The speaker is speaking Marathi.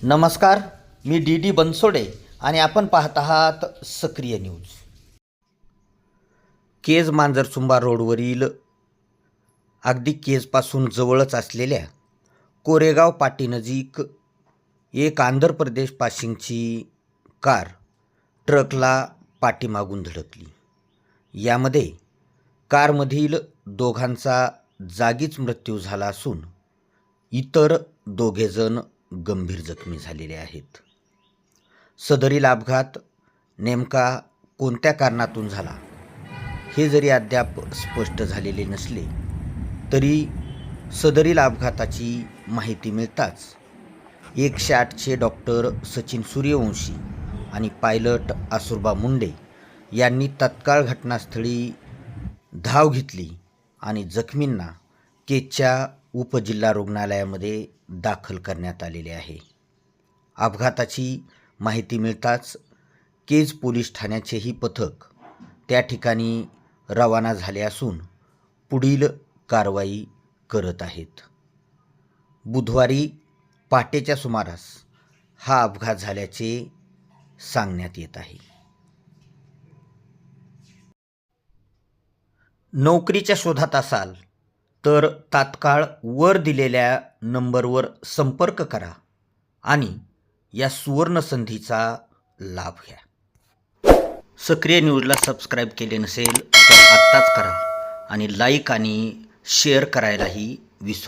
नमस्कार, मी डी बनसोडे आणि आपण पाहत आहात सक्रिय न्यूज. केज मांजरसुंबा रोडवरील अगदी केजपासून जवळच असलेल्या कोरेगाव पाटीनजीक एक आंध्र प्रदेश पासिंगची कार ट्रकला पाठीमागून धडकली. यामध्ये कारमधील दोघांचा जागीच मृत्यू झाला असून इतर दोघेजण गंभीर जखमी झालेले आहेत. सदरील अपघात नेमका कोणत्या कारणातून झाला हे जरी अद्याप स्पष्ट झालेले नसले तरी सदरील अपघाताची माहिती मिळताच 108चे डॉक्टर सचिन सूर्यवंशी आणि पायलट आसुरबा मुंडे यांनी तत्काळ घटनास्थळी धाव घेतली आणि जखमींना केजच्या उपजिल्हा रुग्णालयामध्ये दाखल करण्यात आलेले आहे. अपघाताची माहिती मिळताच केज पोलीस ठाण्याचेही पथक त्या ठिकाणी रवाना झाले असून पुढील कारवाई करत आहेत. बुधवारी पहाटेच्या सुमारास हा अपघात झाल्याचे सांगण्यात येत आहे. नोकरीच्या शोधात असाल तर तात्काळ वर दिलेल्या नंबरवर संपर्क करा आणि या सुवर्ण संधीचा लाभ घ्या. सक्रिय न्यूजला सबस्क्राईब केले नसेल तर आत्ताच करा आणि लाईक आणि शेअर करायलाही विसरू